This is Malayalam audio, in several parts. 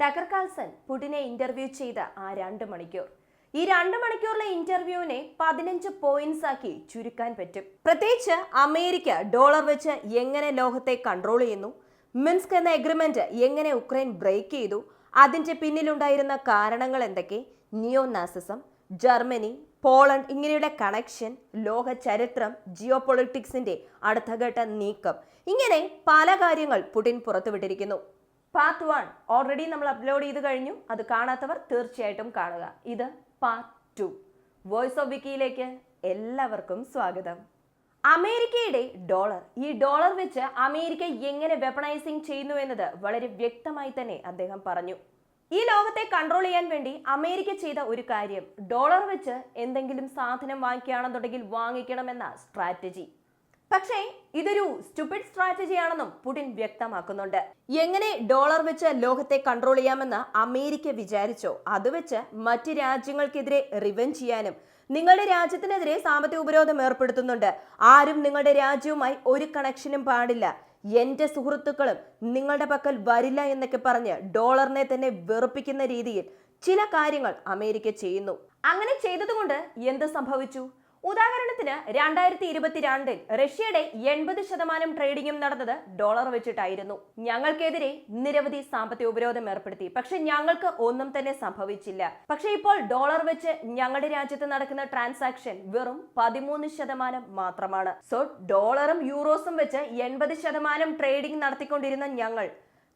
ടക്കർ കാൾസൺ പുടിനെ ഇന്റർവ്യൂ ചെയ്ത ആ 2 മണിക്കൂർ. ഈ 2 മണിക്കൂറിലെ ഇന്റർവ്യൂവിനെ 15 പോയിന്റ്സ് ആക്കി ചുരുക്കാൻ പറ്റും. പ്രത്യേകിച്ച് അമേരിക്ക ഡോളർ വെച്ച് എങ്ങനെ ലോകത്തെ കൺട്രോൾ ചെയ്യുന്നു, മിൻസ്ക് എന്ന എഗ്രിമെന്റ് എങ്ങനെ ഉക്രൈൻ ബ്രേക്ക് ചെയ്തു, അതിന്റെ പിന്നിലുണ്ടായിരുന്ന കാരണങ്ങൾ എന്തൊക്കെ, നിയോ നാസിസം, ജർമ്മനി, പോളണ്ട് ഇങ്ങനെയുള്ള കണക്ഷൻ, ലോക ചരിത്രം, ജിയോ പൊളിറ്റിക്സിന്റെ അടുത്തഘട്ട നീക്കം, ഇങ്ങനെ പല കാര്യങ്ങൾ പുടിൻ പുറത്തുവിട്ടിരിക്കുന്നു. പാർട്ട് 1 ഓൾറെഡി നമ്മൾ അപ്ലോഡ് ചെയ്ത് കഴിഞ്ഞു. അത് കാണാത്തവർ തീർച്ചയായിട്ടും കാണുക. ഇത് പാർട്ട് 2. വോയിസ് ഓഫ് വിക്കിയിലേക്ക് എല്ലാവർക്കും സ്വാഗതം. അമേരിക്കയുടെ ഡോളർ, ഈ ഡോളർ വെച്ച് അമേരിക്ക എങ്ങനെ വെപ്പണൈസിങ് ചെയ്യുന്നു എന്നത് വളരെ വ്യക്തമായി തന്നെ അദ്ദേഹം പറഞ്ഞു. ഈ ലോകത്തെ കൺട്രോൾ ചെയ്യാൻ വേണ്ടി അമേരിക്ക ചെയ്ത ഒരു കാര്യം, ഡോളർ വെച്ച് എന്തെങ്കിലും സാധനം വാങ്ങിക്കുകയാണെന്നുണ്ടെങ്കിൽ വാങ്ങിക്കണമെന്ന സ്ട്രാറ്റജി. പക്ഷേ ഇതൊരു സ്റ്റുപ്പിഡ് സ്ട്രാറ്റജി ആണെന്നും പുടിൻ വ്യക്തമാക്കുന്നുണ്ട്. എങ്ങനെ ഡോളർ വെച്ച് ലോകത്തെ കൺട്രോൾ ചെയ്യാമെന്ന് അമേരിക്ക വിചാരിച്ചോ അത് വെച്ച് മറ്റ് രാജ്യങ്ങൾക്കെതിരെ റിവെഞ്ച് ചെയ്യാനും നിങ്ങളുടെ രാജ്യത്തിനെതിരെ സാമ്പത്തിക ഉപരോധം ഏർപ്പെടുത്തുന്നുണ്ട്. ആരും നിങ്ങളുടെ രാജ്യവുമായി ഒരു കണക്ഷനും പാടില്ല, എന്റെ സുഹൃത്തുക്കളും നിങ്ങളുടെ പക്കൽ വരില്ല എന്നൊക്കെ പറഞ്ഞ് ഡോളറിനെ തന്നെ വെറുപ്പിക്കുന്ന രീതിയിൽ ചില കാര്യങ്ങൾ അമേരിക്ക ചെയ്യുന്നു. അങ്ങനെ ചെയ്തതുകൊണ്ട് എന്ത് സംഭവിച്ചു? ഉദാഹരണത്തിന് 2022 റഷ്യയുടെ 80% ട്രേഡിംഗും നടന്നത് ഡോളർ വെച്ചിട്ടായിരുന്നു. ഞങ്ങൾക്കെതിരെ നിരവധി സാമ്പത്തിക ഉപരോധം ഏർപ്പെടുത്തി, പക്ഷെ ഞങ്ങൾക്ക് ഒന്നും തന്നെ സംഭവിച്ചില്ല. പക്ഷെ ഇപ്പോൾ ഡോളർ വെച്ച് ഞങ്ങളുടെ രാജ്യത്ത് നടക്കുന്ന ട്രാൻസാക്ഷൻ വെറും 13% മാത്രമാണ്. സോ ഡോളറും യൂറോസും വെച്ച് 80% ട്രേഡിംഗ് നടത്തിക്കൊണ്ടിരുന്ന ഞങ്ങൾ,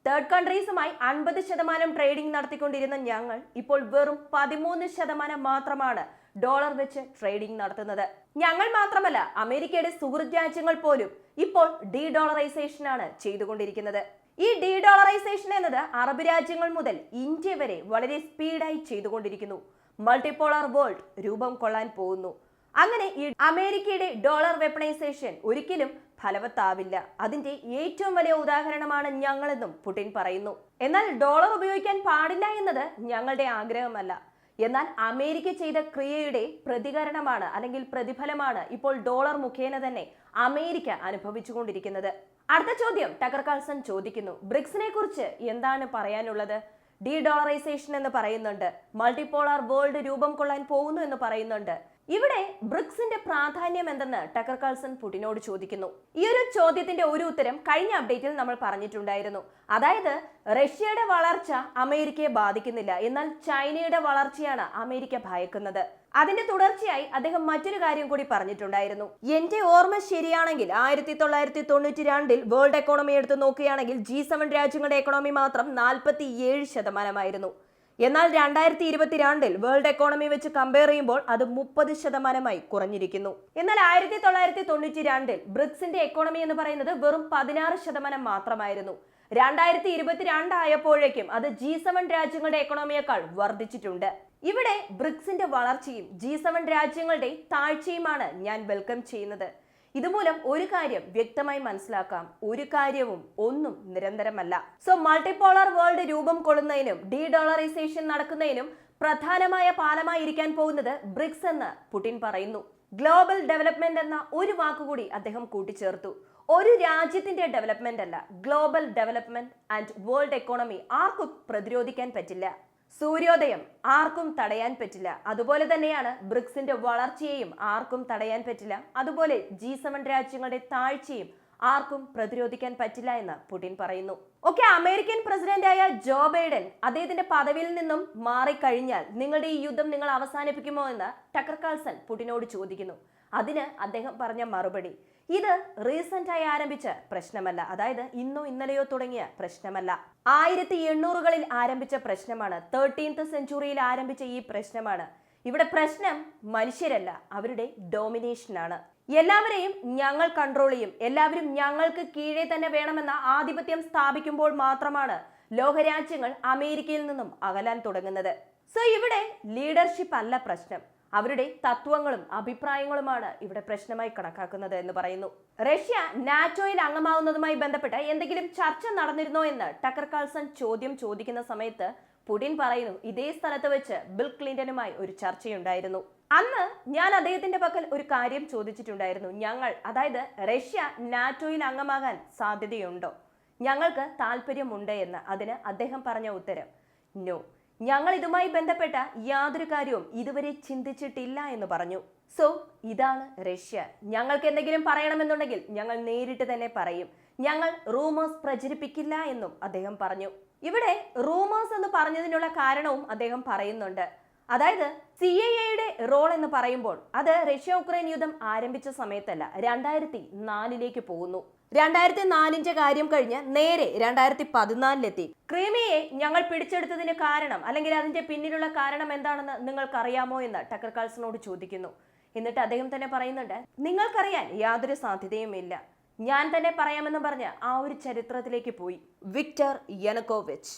തേർഡ് കൺട്രീസുമായി 50% ട്രേഡിംഗ് നടത്തിക്കൊണ്ടിരുന്ന ഞങ്ങൾ ഇപ്പോൾ വെറും 13% മാത്രമാണ് ഡോളർ വെച്ച് ട്രേഡിംഗ് നടത്തുന്നത്. ഞങ്ങൾ മാത്രമല്ല, അമേരിക്കയുടെ സുഹൃത്ത് രാജ്യങ്ങൾ പോലും ഇപ്പോൾ ഡീഡോളറൈസേഷൻ ആണ് ചെയ്തുകൊണ്ടിരിക്കുന്നത്. ഈ ഡീഡോളറൈസേഷൻ എന്നത് അറബ് രാജ്യങ്ങൾ മുതൽ ഇന്ത്യ വരെ വളരെ സ്പീഡായി ചെയ്തുകൊണ്ടിരിക്കുന്നു. മൾട്ടിപോളാർ വേൾഡ് രൂപം കൊള്ളാൻ പോകുന്നു. അങ്ങനെ ഈ അമേരിക്കയുടെ ഡോളർ വെപ്പണൈസേഷൻ ഒരിക്കലും ഫലവത്താവില്ല. അതിന്റെ ഏറ്റവും വലിയ ഉദാഹരണമാണ് ഞങ്ങളെന്നും പുടിൻ പറയുന്നു. എന്നാൽ ഡോളർ ഉപയോഗിക്കാൻ പാടില്ല എന്നത് ഞങ്ങളുടെ ആഗ്രഹമല്ല. എന്നാൽ അമേരിക്ക ചെയ്ത ക്രിയയുടെ പ്രതികരണമാണ് അല്ലെങ്കിൽ പ്രതിഫലമാണ് ഇപ്പോൾ ഡോളർ മുഖേന തന്നെ അമേരിക്ക അനുഭവിച്ചുകൊണ്ടിരിക്കുന്നത്. അടുത്ത ചോദ്യം ടക്കർ കാൾസൺ ചോദിക്കുന്നു, ബ്രിക്സിനെ കുറിച്ച് എന്താണ് പറയാനുള്ളത്? ഡീഡോളറൈസേഷൻ എന്ന് പറയുന്നുണ്ട്, മൾട്ടിപോളാർ വേൾഡ് രൂപം കൊള്ളാൻ പോകുന്നു എന്ന് പറയുന്നുണ്ട്. ഇവിടെ ബ്രിക്സിന്റെ പ്രാധാന്യം എന്തെന്ന് ടക്കർ കാൾസൺ പുടിനോട് ചോദിക്കുന്നു. ഈ ഒരു ചോദ്യത്തിന്റെ ഒരു ഉത്തരം കഴിഞ്ഞ അപ്ഡേറ്റിൽ നമ്മൾ പറഞ്ഞിട്ടുണ്ടായിരുന്നു. അതായത് റഷ്യയുടെ വളർച്ച അമേരിക്കയെ ബാധിക്കുന്നില്ല, എന്നാൽ ചൈനയുടെ വളർച്ചയാണ് അമേരിക്ക ഭയക്കുന്നത്. അതിന്റെ തുടർച്ചയായി അദ്ദേഹം മറ്റൊരു കാര്യം കൂടി പറഞ്ഞിട്ടുണ്ടായിരുന്നു. എന്റെ ഓർമ്മ ശരിയാണെങ്കിൽ 1992 വേൾഡ് എക്കോണമി എടുത്ത് നോക്കുകയാണെങ്കിൽ G7 രാജ്യങ്ങളുടെ എക്കോണമി മാത്രം 47% എന്നാൽ 2022 വേൾഡ് എക്കോണമി വെച്ച് കമ്പയർ ചെയ്യുമ്പോൾ അത് 30% കുറഞ്ഞിരിക്കുന്നു. എന്നാൽ 1992 ബ്രിക്സിന്റെ എക്കോണമി എന്ന് പറയുന്നത് വെറും 16% മാത്രമായിരുന്നു. 2022 ആയപ്പോഴേക്കും അത് G7 രാജ്യങ്ങളുടെ എക്കോണമിയേക്കാൾ വർദ്ധിച്ചിട്ടുണ്ട്. ഇവിടെ ബ്രിക്സിന്റെ വളർച്ചയും G7 രാജ്യങ്ങളുടെ താഴ്ചയുമാണ് ഞാൻ വെൽക്കം ചെയ്യുന്നത്. ഇതുമൂലം ഒരു കാര്യം വ്യക്തമായി മനസ്സിലാക്കാം, ഒരു കാര്യവും ഒന്നും നിരന്തരമല്ല. സോ മൾട്ടിപോളാർ വേൾഡ് രൂപം കൊള്ളുന്നതിനും ഡീഡോളറൈസേഷൻ നടക്കുന്നതിനും പ്രധാനമായ പാലമായി ഇരിക്കാൻ പോകുന്നത് ബ്രിക്സ് എന്ന് പുടിൻ പറയുന്നു. ഗ്ലോബൽ ഡെവലപ്മെന്റ് എന്ന ഒരു വാക്കുകൂടി അദ്ദേഹം കൂട്ടിച്ചേർത്തു. ഒരു രാജ്യത്തിന്റെ ഡെവലപ്മെന്റ് അല്ല, global development and world economy ആർക്കും പ്രതിരോധിക്കാൻ പറ്റില്ല. സൂര്യോദയം ആർക്കും തടയാൻ പറ്റില്ല. അതുപോലെ തന്നെയാണ് ബ്രിക്സിന്റെ വളർച്ചയെയും ആർക്കും തടയാൻ പറ്റില്ല. അതുപോലെ G7 രാജ്യങ്ങളുടെ താഴ്ചയും ആർക്കും പ്രതിരോധിക്കാൻ പറ്റില്ല എന്ന് പുടിൻ പറയുന്നു. ഓക്കെ, അമേരിക്കൻ പ്രസിഡന്റായ ജോ ബൈഡൻ അദ്ദേഹത്തിന്റെ പദവിയിൽ നിന്നും മാറിക്കഴിഞ്ഞാൽ നിങ്ങളുടെ ഈ യുദ്ധം നിങ്ങൾ അവസാനിപ്പിക്കുമോ എന്ന് ടക്കർ കാൾസൺ പുടിനോട് ചോദിക്കുന്നു. അതിന് അദ്ദേഹം പറഞ്ഞ മറുപടി, ഇത് റീസെന്റ് ആയി ആരംഭിച്ച പ്രശ്നമല്ല, അതായത് ഇന്നോ ഇന്നലെയോ തുടങ്ങിയ പ്രശ്നമല്ല, 1800കളിൽ ആരംഭിച്ച പ്രശ്നമാണ്, 13th സെഞ്ചുറിയിൽ ആരംഭിച്ച ഈ പ്രശ്നമാണ്. ഇവിടെ പ്രശ്നം മനുഷ്യരല്ല, അവരുടെ ഡോമിനേഷനാണ്. എല്ലാവരെയും ഞങ്ങൾ കൺട്രോൾ ചെയ്യും, എല്ലാവരും ഞങ്ങൾക്ക് കീഴേ തന്നെ വേണമെന്ന ആധിപത്യം സ്ഥാപിക്കുമ്പോൾ മാത്രമാണ് ലോകരാജ്യങ്ങൾ അമേരിക്കയിൽ നിന്നും അകലാൻ തുടങ്ങുന്നത്. സോ ഇവിടെ ലീഡർഷിപ്പ് അല്ല പ്രശ്നം, അവരുടെ തത്വങ്ങളും അഭിപ്രായങ്ങളുമാണ് ഇവിടെ പ്രശ്നമായി കണക്കാക്കുന്നത് എന്ന് പറയുന്നു. റഷ്യ നാറ്റോയിൽ അംഗമാവുന്നതുമായി ബന്ധപ്പെട്ട് എന്തെങ്കിലും ചർച്ച നടന്നിരുന്നോ എന്ന് ടക്കർ കാൾസൺ ചോദ്യം ചോദിക്കുന്ന സമയത്ത് പുടിൻ പറയുന്നു, ഇതേ സ്ഥലത്ത് വെച്ച് ബിൽ ക്ലിന്റനുമായി ഒരു ചർച്ചയുണ്ടായിരുന്നു. അന്ന് ഞാൻ അദ്ദേഹത്തിന്റെ പക്കൽ ഒരു കാര്യം ചോദിച്ചിട്ടുണ്ടായിരുന്നു, ഞങ്ങൾ അതായത് റഷ്യ നാറ്റോയിൽ അംഗമാകാൻ സാധ്യതയുണ്ടോ, ഞങ്ങൾക്ക് താല്പര്യമുണ്ട് എന്ന്. അതിന് അദ്ദേഹം പറഞ്ഞ ഉത്തരം, നോ, ഞങ്ങൾ ഇതുമായി ബന്ധപ്പെട്ട യാതൊരു കാര്യവും ഇതുവരെ ചിന്തിച്ചിട്ടില്ല എന്ന് പറഞ്ഞു. സോ ഇതാണ് റഷ്യ. ഞങ്ങൾക്ക് എന്തെങ്കിലും പറയണമെന്നുണ്ടെങ്കിൽ ഞങ്ങൾ നേരിട്ട് തന്നെ പറയും. ഞങ്ങൾ റൂമേഴ്സ് പ്രചരിപ്പിക്കില്ല എന്നും അദ്ദേഹം പറഞ്ഞു. ഇവിടെ റൂമേഴ്സ് എന്ന് പറഞ്ഞതിനുള്ള കാരണവും അദ്ദേഹം പറയുന്നുണ്ട്. അതായത് CIA റോൾ എന്ന് പറയുമ്പോൾ അത് റഷ്യ ഉക്രൈൻ യുദ്ധം ആരംഭിച്ച സമയത്തല്ല, 2004 പോകുന്നു. 2004 കാര്യം കഴിഞ്ഞ് നേരെ 2014 ക്രീമിയയെ ഞങ്ങൾ പിടിച്ചെടുത്തതിന് കാരണം അല്ലെങ്കിൽ അതിന്റെ പിന്നിലുള്ള കാരണം എന്താണെന്ന് നിങ്ങൾക്കറിയാമോ എന്ന് ടക്കർ കാൾസനോട് ചോദിക്കുന്നു. എന്നിട്ട് അദ്ദേഹം തന്നെ പറയുന്നുണ്ട്, നിങ്ങൾക്കറിയാൻ യാതൊരു സാധ്യതയുമില്ല, ഞാൻ തന്നെ പറയാമെന്ന് പറഞ്ഞ് ആ ഒരു ചരിത്രത്തിലേക്ക് പോയി. വിക്ടർ യനുക്കോവിച്ച്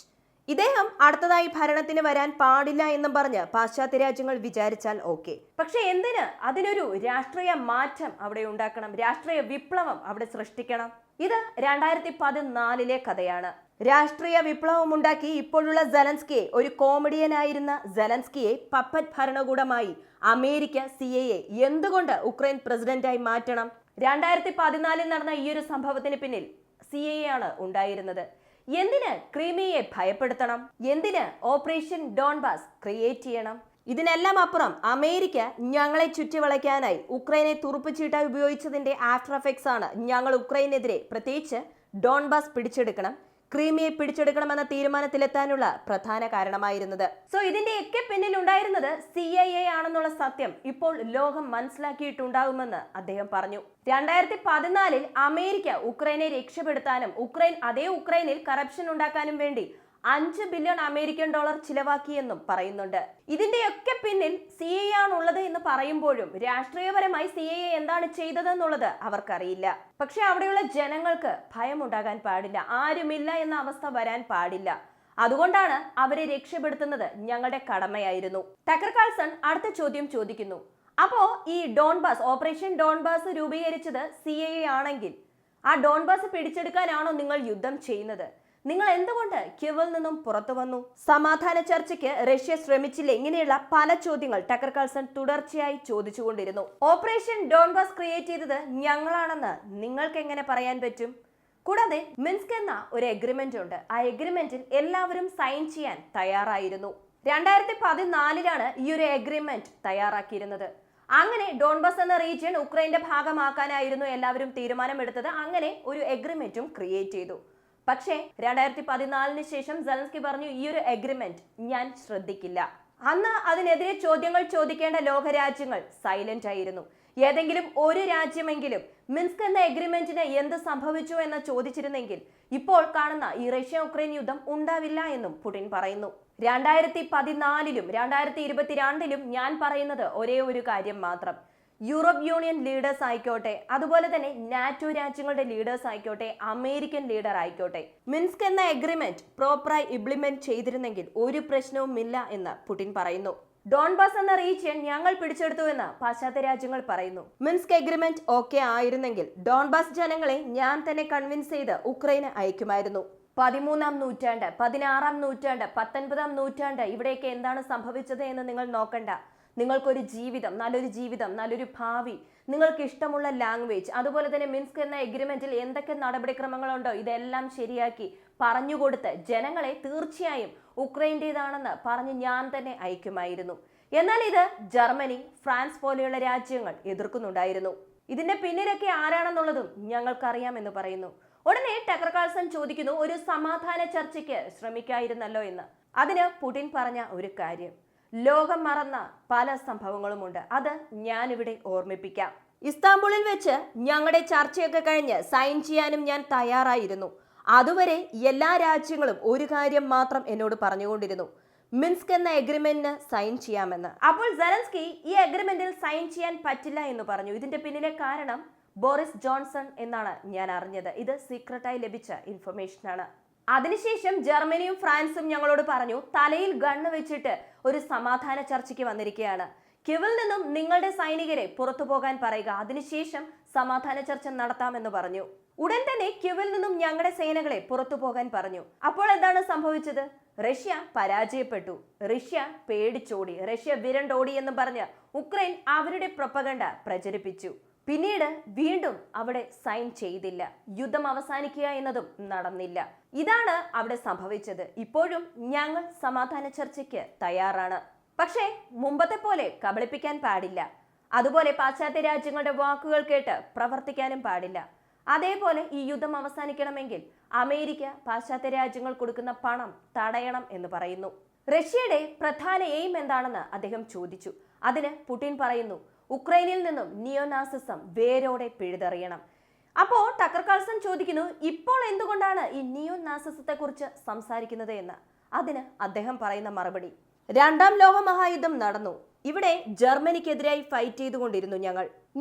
ഇദ്ദേഹം അടുത്തതായി ഭരണത്തിന് വരാൻ പാടില്ല എന്നും പറഞ്ഞ് പാശ്ചാത്യ രാജ്യങ്ങൾ വിചാരിച്ചാൽ ഓക്കെ. പക്ഷെ എന്തിന് അതിനൊരു രാഷ്ട്രീയ മാറ്റം അവിടെ ഉണ്ടാക്കണം, രാഷ്ട്രീയ വിപ്ലവം അവിടെ സൃഷ്ടിക്കണം? ഇത് 2014 കഥയാണ്. രാഷ്ട്രീയ വിപ്ലവം ഉണ്ടാക്കി ഇപ്പോഴുള്ള സെലൻസ്കിയെ, ഒരു കോമഡിയനായിരുന്ന സെലൻസ്കിയെ പപ്പറ്റ് ഭരണകൂടമായി അമേരിക്ക CIA എന്തുകൊണ്ട് ഉക്രൈൻ പ്രസിഡന്റായി മാറ്റണം? 2014 നടന്ന ഈ ഒരു സംഭവത്തിന് പിന്നിൽ CIA ആണ് ഉണ്ടായിരുന്നത്. എന്തിന് ക്രീമിയയെ ഭയപ്പെടുത്തണം? എന്തിന് ഓപ്പറേഷൻ ഡോൺബാസ് ക്രിയേറ്റ് ചെയ്യണം? ഇതിനെല്ലാം അപ്പുറം അമേരിക്ക ഞങ്ങളെ ചുറ്റിവളയ്ക്കാനായി ഉക്രൈനെ തുറുപ്പുചീട്ടായി ഉപയോഗിച്ചതിന്റെ ആഫ്റ്റർ എഫക്ട്സ് ആണ് ഞങ്ങൾ ഉക്രൈനെതിരെ, പ്രത്യേകിച്ച് ഡോൺബാസ് പിടിച്ചെടുക്കണം, ക്രീമിയെ പിടിച്ചെടുക്കണമെന്ന തീരുമാനത്തിലെത്താനുള്ള പ്രധാന കാരണമായിരുന്നത്. സോ ഇതിന്റെയൊക്കെ പിന്നിൽ ഉണ്ടായിരുന്നത് CIA ആണെന്നുള്ള സത്യം ഇപ്പോൾ ലോകം മനസ്സിലാക്കിയിട്ടുണ്ടാകുമെന്ന് അദ്ദേഹം പറഞ്ഞു. 2014 അമേരിക്ക ഉക്രൈനെ രക്ഷപ്പെടുത്താനും അതേ ഉക്രൈനിൽ കറപ്ഷൻ ഉണ്ടാക്കാനും വേണ്ടി $5 ബില്യൺ അമേരിക്കൻ ചിലവാക്കിയെന്നും പറയുന്നുണ്ട്. ഇതിന്റെയൊക്കെ പിന്നിൽ CIA ആണുള്ളത് എന്ന് പറയുമ്പോഴും രാഷ്ട്രീയപരമായി CIA എന്താണ് ചെയ്തതെന്നുള്ളത് അവർക്കറിയില്ല. പക്ഷെ അവിടെയുള്ള ജനങ്ങൾക്ക് ഭയമുണ്ടാകാൻ പാടില്ല, ആരുമില്ല എന്ന അവസ്ഥ വരാൻ പാടില്ല. അതുകൊണ്ടാണ് അവരെ രക്ഷപ്പെടുത്തുന്നത് ഞങ്ങളുടെ കടമയായിരുന്നു. ടക്കർ കാൾസൺ അടുത്ത ചോദ്യം ചോദിക്കുന്നു, അപ്പോ ഈ ഡോൺബാസ്, ഓപ്പറേഷൻ ഡോൺബാസ് രൂപീകരിച്ചത് CIA ആണെങ്കിൽ ആ ഡോൺബാസ് പിടിച്ചെടുക്കാനാണോ നിങ്ങൾ യുദ്ധം ചെയ്യുന്നത്? നിങ്ങൾ എന്തുകൊണ്ട് ക്യീവിൽ നിന്നും പുറത്തു വന്നു? സമാധാന ചർച്ചയ്ക്ക് റഷ്യ ശ്രമിച്ചില്ല? ഇങ്ങനെയുള്ള പല ചോദ്യങ്ങൾ ടക്കർ കാൾസൺ തുടർച്ചയായി ചോദിച്ചുകൊണ്ടിരുന്നു. ഓപ്പറേഷൻ ഡോൺബാസ് ക്രിയേറ്റ് ചെയ്തത് ഞങ്ങളാണെന്ന് നിങ്ങൾക്ക് എങ്ങനെ പറയാൻ പറ്റും? കൂടാതെ മിൻസ്ക് എന്ന ഒരു എഗ്രിമെന്റ് ഉണ്ട്. ആ എഗ്രിമെന്റിൽ എല്ലാവരും സൈൻ ചെയ്യാൻ തയ്യാറായിരുന്നു. 2014 ഈ ഒരു എഗ്രിമെന്റ് തയ്യാറാക്കിയിരുന്നത്. അങ്ങനെ ഡോൺബാസ് എന്ന റീജിയൻ ഉക്രൈന്റെ ഭാഗമാക്കാനായിരുന്നു എല്ലാവരും തീരുമാനമെടുത്തത്. അങ്ങനെ ഒരു എഗ്രിമെന്റും ക്രിയേറ്റ് ചെയ്തു. പക്ഷേ 2014 ശേഷം സെലൻസ്കി പറഞ്ഞു, ഈ ഒരു എഗ്രിമെന്റ് ഞാൻ ശ്രദ്ധിക്കില്ല. അന്ന് അതിനെതിരെ ചോദ്യങ്ങൾ ചോദിക്കേണ്ട ലോകരാജ്യങ്ങൾ സൈലന്റ് ആയിരുന്നു. ഏതെങ്കിലും ഒരു രാജ്യമെങ്കിലും മിൻസ്ക് എന്ന എഗ്രിമെന്റിന് എന്ത് സംഭവിച്ചു എന്ന് ചോദിച്ചിരുന്നെങ്കിൽ ഇപ്പോൾ കാണുന്ന ഈ റഷ്യ ഉക്രൈൻ യുദ്ധം ഉണ്ടാവില്ല എന്നും പുടിൻ പറയുന്നു. 2014 2022 ഞാൻ പറയുന്നത് ഒരേ ഒരു കാര്യം മാത്രം, യൂറോപ്പ് യൂണിയൻ ലീഡേഴ്സ് ആയിക്കോട്ടെ, അതുപോലെ തന്നെ നാറ്റോ രാജ്യങ്ങളുടെ ലീഡേഴ്സ് ആയിക്കോട്ടെ, അമേരിക്കൻ ലീഡർ ആയിക്കോട്ടെ, മിൻസ്ക് എന്ന എഗ്രിമെന്റ് പ്രോപ്പറായി ഇംപ്ലിമെന്റ് ചെയ്തിരുന്നെങ്കിൽ ഒരു പ്രശ്നവുമില്ല എന്ന് പുടിൻ പറയുന്നു. ഡോൺബാസ് എന്ന റീജിയൻ ഞങ്ങൾ പിടിച്ചെടുത്തു എന്ന് പാശ്ചാത്യ രാജ്യങ്ങൾ പറയുന്നു. മിൻസ്ക് എഗ്രിമെന്റ് ഓക്കെ ആയിരുന്നെങ്കിൽ ഡോൺബാസ് ജനങ്ങളെ ഞാൻ തന്നെ കൺവിൻസ് ചെയ്ത് ഉക്രൈന് അയക്കുമായിരുന്നു. 13-ാം നൂറ്റാണ്ട്, 16-ാം നൂറ്റാണ്ട്, 19-ാം നൂറ്റാണ്ട് ഇവിടെയൊക്കെ എന്താണ് സംഭവിച്ചത് എന്ന് നിങ്ങൾ നോക്കണ്ട. നിങ്ങൾക്കൊരു ജീവിതം, നല്ലൊരു ഭാവി, നിങ്ങൾക്ക് ഇഷ്ടമുള്ള ലാംഗ്വേജ്, അതുപോലെ തന്നെ മിൻസ്ക് എന്ന എഗ്രിമെന്റിൽ എന്തൊക്കെ നടപടിക്രമങ്ങളുണ്ടോ ഇതെല്ലാം ശരിയാക്കി പറഞ്ഞുകൊടുത്ത് ജനങ്ങളെ തീർച്ചയായും ഉക്രൈൻ്റേതാണെന്ന് പറഞ്ഞ് ഞാൻ തന്നെ അയക്കുമായിരുന്നു. എന്നാൽ ഇത് ജർമ്മനി, ഫ്രാൻസ് പോലെയുള്ള രാജ്യങ്ങൾ എതിർക്കുന്നുണ്ടായിരുന്നു. ഇതിന്റെ പിന്നിലൊക്കെ ആരാണെന്നുള്ളതും ഞങ്ങൾക്കറിയാമെന്ന് പറയുന്നു. ഉടനെ ടക്കർ കാൾസൺ ചോദിക്കുന്നു, ഒരു സമാധാന ചർച്ചയ്ക്ക് ശ്രമിക്കായിരുന്നല്ലോ എന്ന്. അതിന് പുടിൻ പറഞ്ഞ ഒരു കാര്യം, ലോകം മറന്ന പല സംഭവങ്ങളുമുണ്ട്, അത് ഞാനിവിടെ ഓർമ്മിപ്പിക്കാം. ഇസ്താംബുളിൽ വെച്ച് ഞങ്ങളുടെ ചർച്ചയൊക്കെ കഴിഞ്ഞ് സൈൻ ചെയ്യാനും ഞാൻ തയ്യാറായിരുന്നു. അതുവരെ എല്ലാ രാജ്യങ്ങളും ഒരു കാര്യം മാത്രം എന്നോട് പറഞ്ഞുകൊണ്ടിരുന്നു, മിൻസ്ക് എന്ന എഗ്രിമെന്റിന് സൈൻ ചെയ്യാമെന്ന്. അപ്പോൾ സെലൻസ്കി ഈ എഗ്രിമെന്റിൽ സൈൻ ചെയ്യാൻ പറ്റില്ല എന്ന് പറഞ്ഞു. ഇതിന്റെ പിന്നിലെ കാരണം ബോറിസ് ജോൺസൺ എന്നാണ് ഞാൻ അറിഞ്ഞത്. ഇത് സീക്രട്ടായി ലഭിച്ച ഇൻഫർമേഷൻ ആണ്. അതിനുശേഷം ജർമ്മനിയും ഫ്രാൻസും ഞങ്ങളോട് പറഞ്ഞു, തലയിൽ ഗണ്ണ് വെച്ചിട്ട് ഒരു സമാധാന ചർച്ചയ്ക്ക് വന്നിരിക്കുകയാണ്, ക്യീവിൽ നിന്നും നിങ്ങളുടെ സൈനികരെ പുറത്തു പോകാൻ പറയുക, അതിനുശേഷം സമാധാന ചർച്ച നടത്താമെന്ന് പറഞ്ഞു. ഉടൻ തന്നെ ക്യീവിൽ നിന്നും ഞങ്ങളുടെ സേനകളെ പുറത്തു പോകാൻ പറഞ്ഞു. അപ്പോൾ എന്താണ് സംഭവിച്ചത്? റഷ്യ പരാജയപ്പെട്ടു, റഷ്യ പേടിച്ചോടി, റഷ്യ വിരണ്ടോടി എന്ന് പറഞ്ഞ് ഉക്രൈൻ അവരുടെ പ്രൊപ്പഗണ്ട പ്രചരിപ്പിച്ചു. പിന്നീട് വീണ്ടും അവിടെ സൈൻ ചെയ്തില്ല. യുദ്ധം അവസാനിക്കുക എന്നതും നടന്നില്ല. ഇതാണ് അവിടെ സംഭവിച്ചത്. ഇപ്പോഴും ഞങ്ങൾ സമാധാന ചർച്ചയ്ക്ക് തയ്യാറാണ്, പക്ഷേ മുമ്പത്തെ പോലെ കബളിപ്പിക്കാൻ പാടില്ല. അതുപോലെ പാശ്ചാത്യ രാജ്യങ്ങളുടെ വാക്കുകൾ കേട്ട് പ്രവർത്തിക്കാനും പാടില്ല. അതേപോലെ ഈ യുദ്ധം അവസാനിക്കണമെങ്കിൽ അമേരിക്ക പാശ്ചാത്യ രാജ്യങ്ങൾ കൊടുക്കുന്ന പണം തടയണം എന്ന് പറയുന്നു. റഷ്യയുടെ പ്രധാന എയിം എന്താണെന്ന് അദ്ദേഹം ചോദിച്ചു. അതിന് പുടിൻ പറയുന്നു, ഉക്രൈനിൽ നിന്നും നിയോനാസിസം വേരോടെ പിഴുതെറിയണം. അപ്പോൾ ടക്കർ കാൾസൺ ചോദിക്കുന്നു, ഇപ്പോൾ എന്തുകൊണ്ടാണ് ഈ നിയോനാസിസത്തെ കുറിച്ച് സംസാരിക്കുന്നത് എന്ന്. അതിന് അദ്ദേഹം പറയുന്ന മറുപടി, രണ്ടാം ലോക മഹായുദ്ധം നടന്നു. ഇവിടെ ജർമ്മനിക്കെതിരായി ഫൈറ്റ് ചെയ്തുകൊണ്ടിരുന്നു.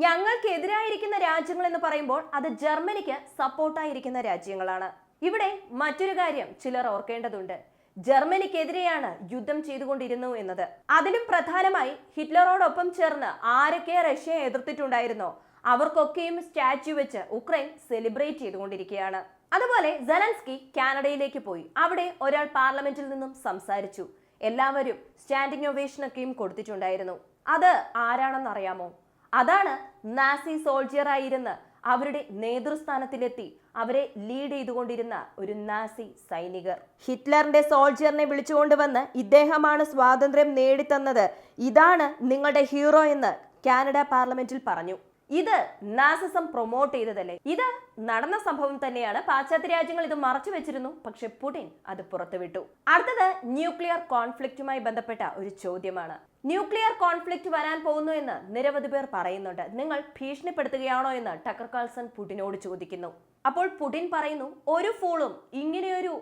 ഞങ്ങൾക്കെതിരായിരിക്കുന്ന രാജ്യങ്ങൾ എന്ന് പറയുമ്പോൾ അത് ജർമ്മനിക്ക് സപ്പോർട്ടായിരിക്കുന്ന രാജ്യങ്ങളാണ്. ഇവിടെ മറ്റൊരു കാര്യം ചിലർ ഓർക്കേണ്ടതുണ്ട്. ജർമ്മനിക്കെതിരെയാണ് യുദ്ധം ചെയ്തുകൊണ്ടിരുന്നു എന്നത്. അതിലും പ്രധാനമായി ഹിറ്റ്ലറോടൊപ്പം ചേർന്ന് ആരൊക്കെ റഷ്യയെ എതിർത്തിട്ടുണ്ടായിരുന്നോ അവർക്കൊക്കെയും സ്റ്റാച്യു വെച്ച് ഉക്രൈൻ സെലിബ്രേറ്റ് ചെയ്തുകൊണ്ടിരിക്കുകയാണ്. അതുപോലെ സെലൻസ്കി കാനഡയിലേക്ക് പോയി. അവിടെ ഒരാൾ പാർലമെന്റിൽ നിന്നും സംസാരിച്ചു. എല്ലാവരും സ്റ്റാൻഡിംഗ് ഒവേഷനൊക്കെയും കൊടുത്തിട്ടുണ്ടായിരുന്നു. അത് ആരാണെന്നറിയാമോ? അതാണ് നാസി സോൾജിയറായിരുന്ന, അവരുടെ നേതൃസ്ഥാനത്തിലെത്തി അവരെ ലീഡ് ചെയ്തുകൊണ്ടിരുന്ന ഒരു നാസി സൈനികർ. ഹിറ്റ്ലറിന്റെ സോൾജിയറിനെ വിളിച്ചുകൊണ്ടുവന്ന് ഇദ്ദേഹമാണ് സ്വാതന്ത്ര്യം നേടിത്തന്നത്, ഇതാണ് നിങ്ങളുടെ ഹീറോ എന്ന് കാനഡ പാർലമെന്റിൽ പറഞ്ഞു. ഇത് നാസിസം പ്രൊമോട്ട് ചെയ്തതല്ലേ? ഇത് നടന്ന സംഭവം തന്നെയാണ്. പാശ്ചാത്യ രാജ്യങ്ങൾ ഇത് മറച്ചു വെച്ചിരുന്നു, പക്ഷെ പുടിൻ അത് പുറത്തുവിട്ടു. അടുത്തത് ന്യൂക്ലിയർ കോൺഫ്ലിക്റ്റുമായി ബന്ധപ്പെട്ട ഒരു ചോദ്യമാണ്. ന്യൂക്ലിയർ കോൺഫ്ലിക്റ്റ് വരാൻ പോകുന്നു എന്ന് നിരവധി പേർ പറയുന്നുണ്ട്. നിങ്ങൾ ഭീഷണിപ്പെടുത്തുകയാണോ എന്ന് ടക്കർ കാൾസൺ പുടിനോട് ചോദിക്കുന്നു. അപ്പോൾ പുടിൻ പറയുന്നു, ഒരു ഫൂളും ഇങ്ങനെയൊരു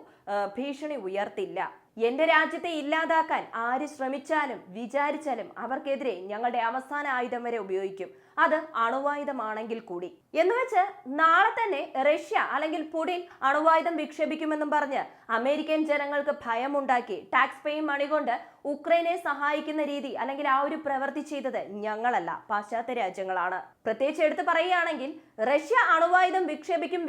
ഭീഷണി ഉയർത്തില്ല. എന്റെ രാജ്യത്തെ ഇല്ലാതാക്കാൻ ആര് ശ്രമിച്ചാലും വിചാരിച്ചാലും അവർക്കെതിരെ ഞങ്ങളുടെ അവസാന ആയുധം വരെ ഉപയോഗിക്കും, അത് അണുവായുധമാണെങ്കിൽ കൂടി. എന്ന് വെച്ച് നാളെ തന്നെ റഷ്യ അല്ലെങ്കിൽ പുടിൻ അണുവായുധം വിക്ഷേപിക്കുമെന്നും പറഞ്ഞ് അമേരിക്കൻ ജനങ്ങൾക്ക് ഭയമുണ്ടാക്കി ടാക്സ് പേയിങ് മണി കൊണ്ട് ഉക്രൈനെ സഹായിക്കുന്ന രീതി അല്ലെങ്കിൽ ആ ഒരു പ്രവൃത്തി ചെയ്തത് ഞങ്ങളല്ല, പാശ്ചാത്യ രാജ്യങ്ങളാണ്. പ്രത്യേകിച്ച് എടുത്ത് പറയുകയാണെങ്കിൽ റഷ്യ അണുവായുധം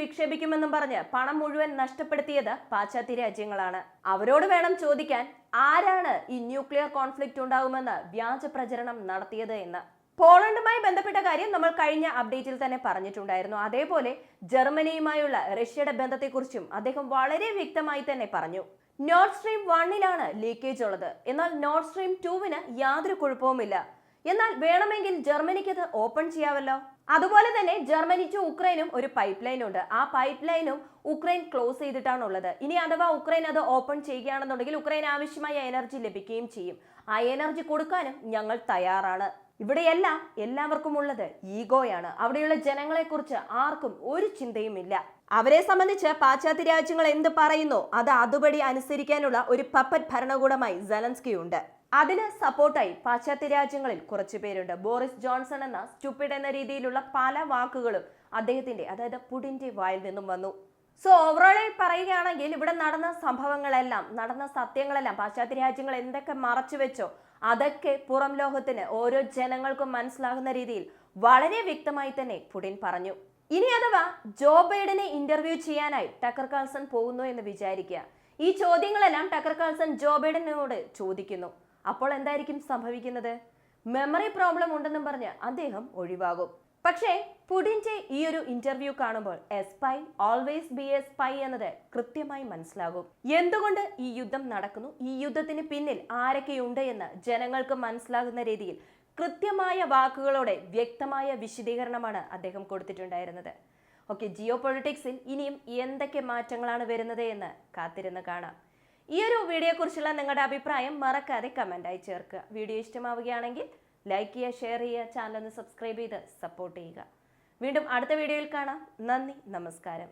വിക്ഷേപിക്കുമെന്നും പറഞ്ഞ് പണം മുഴുവൻ നഷ്ടപ്പെടുത്തിയത് പാശ്ചാത്യ രാജ്യങ്ങളാണ്. അവരോട് വേണം ചോദിക്കാൻ ആരാണ് ഈ ന്യൂക്ലിയർ കോൺഫ്ലിക്റ്റ് ഉണ്ടാകുമെന്ന് വ്യാജ പ്രചരണം നടത്തിയത് എന്ന്. പോളണ്ടുമായി ബന്ധപ്പെട്ട കാര്യം നമ്മൾ കഴിഞ്ഞ അപ്ഡേറ്റിൽ തന്നെ പറഞ്ഞിട്ടുണ്ടായിരുന്നു. അതേപോലെ ജർമ്മനിയുമായുള്ള റഷ്യയുടെ ബന്ധത്തെക്കുറിച്ചും അദ്ദേഹം വളരെ വ്യക്തമായി തന്നെ പറഞ്ഞു. നോർഡ് സ്ട്രീം 1-ലാണ് ലീക്കേജ് ഉള്ളത്, എന്നാൽ നോർഡ് സ്ട്രീം 2-ന് യാതൊരു കുഴപ്പവുമില്ല. എന്നാൽ വേണമെങ്കിൽ ജർമ്മനിക്ക് അത് ഓപ്പൺ ചെയ്യാമല്ലോ. അതുപോലെ തന്നെ ജർമ്മനി ടു ഉക്രൈനും ഒരു പൈപ്പ് ലൈൻ ഉണ്ട്. ആ പൈപ്പ് ലൈനും ഉക്രൈൻ ക്ലോസ് ചെയ്തിട്ടാണുള്ളത്. ഇനി അഥവാ ഉക്രൈൻ അത് ഓപ്പൺ ചെയ്യുകയാണെന്നുണ്ടെങ്കിൽ ഉക്രൈൻ ആവശ്യമായ എനർജി ലഭിക്കുകയും ചെയ്യും. ആ എനർജി കൊടുക്കാനും ഞങ്ങൾ തയ്യാറാണ്. ഇവിടെയെല്ലാം എല്ലാവർക്കും ഉള്ളത് ഈഗോയാണ്. അവിടെയുള്ള ജനങ്ങളെ കുറിച്ച് ആർക്കും ഒരു ചിന്തയുമില്ല. അവരെ സംബന്ധിച്ച് പാശ്ചാത്യ രാജ്യങ്ങൾ എന്ത് പറയുന്നോ അത് അതുപടി അനുസരിക്കാനുള്ള ഒരു പപ്പറ്റ് ഭരണകൂടമായി സെലൻസ്കി ഉണ്ട്. അതിന് സപ്പോർട്ടായി പാശ്ചാത്യ രാജ്യങ്ങളിൽ കുറച്ചു പേരുണ്ട്. ബോറിസ് ജോൺസൺ എന്ന സ്റ്റുപ്പിഡ് എന്ന രീതിയിലുള്ള പല വാക്കുകളും അദ്ദേഹത്തിന്റെ, അതായത് പുടിന്റെ വായിൽ നിന്നും വന്നു. സോ ഓവറോളിൽ പറയുകയാണെങ്കിൽ ഇവിടെ നടന്ന സംഭവങ്ങളെല്ലാം, നടന്ന സത്യങ്ങളെല്ലാം പാശ്ചാത്യ രാജ്യങ്ങൾ എന്തൊക്കെ മറച്ചു വെച്ചോ അതൊക്കെ പുറം ലോകത്തിന്, ഓരോ ജനങ്ങൾക്കും മനസ്സിലാകുന്ന രീതിയിൽ വളരെ വ്യക്തമായി തന്നെ പുടിൻ പറഞ്ഞു. ഇനി അഥവാ ജോ ബൈഡനെ ഇന്റർവ്യൂ ചെയ്യാനായി ടക്കർ കാൾസൺ പോകുന്നു എന്ന് വിചാരിക്കുക. ഈ ചോദ്യങ്ങളെല്ലാം ടക്കർ കാൾസൺ ജോ ബൈഡനോട് ചോദിക്കുന്നു. അപ്പോൾ എന്തായിരിക്കും സംഭവിക്കുന്നത്? മെമ്മറി പ്രോബ്ലം ഉണ്ടെന്നും പറഞ്ഞ് അദ്ദേഹം ഒഴിവാകും. പക്ഷേ പുടിന്റെ ഈ ഒരു ഇന്റർവ്യൂ കാണുമ്പോൾ A spy always be A spy എന്നത് കൃത്യമായി മനസ്സിലാകും. എന്തുകൊണ്ട് ഈ യുദ്ധം നടക്കുന്നു, ഈ യുദ്ധത്തിന് പിന്നിൽ ആരൊക്കെയുണ്ട് എന്ന് ജനങ്ങൾക്ക് മനസ്സിലാകുന്ന രീതിയിൽ കൃത്യമായ വാക്കുകളോടെ വ്യക്തമായ വിശദീകരണമാണ് അദ്ദേഹം കൊടുത്തിട്ടുണ്ടായിരുന്നത്. ഓക്കെ, ജിയോ പൊളിറ്റിക്സിൽ ഇനിയും എന്തൊക്കെ മാറ്റങ്ങളാണ് വരുന്നത് എന്ന് കാത്തിരുന്ന് കാണാം. ഈ ഒരു വീഡിയോയെക്കുറിച്ചുള്ള നിങ്ങളുടെ അഭിപ്രായം മറക്കാതെ കമൻ്റായി ചേർക്കുക. വീഡിയോ ഇഷ്ടമാവുകയാണെങ്കിൽ ലൈക്ക് ചെയ്യുക, ഷെയർ ചെയ്യുക, ചാനൽ ഒന്ന് സബ്സ്ക്രൈബ് ചെയ്ത് സപ്പോർട്ട് ചെയ്യുക. വീണ്ടും അടുത്ത വീഡിയോയിൽ കാണാം. നന്ദി, നമസ്കാരം.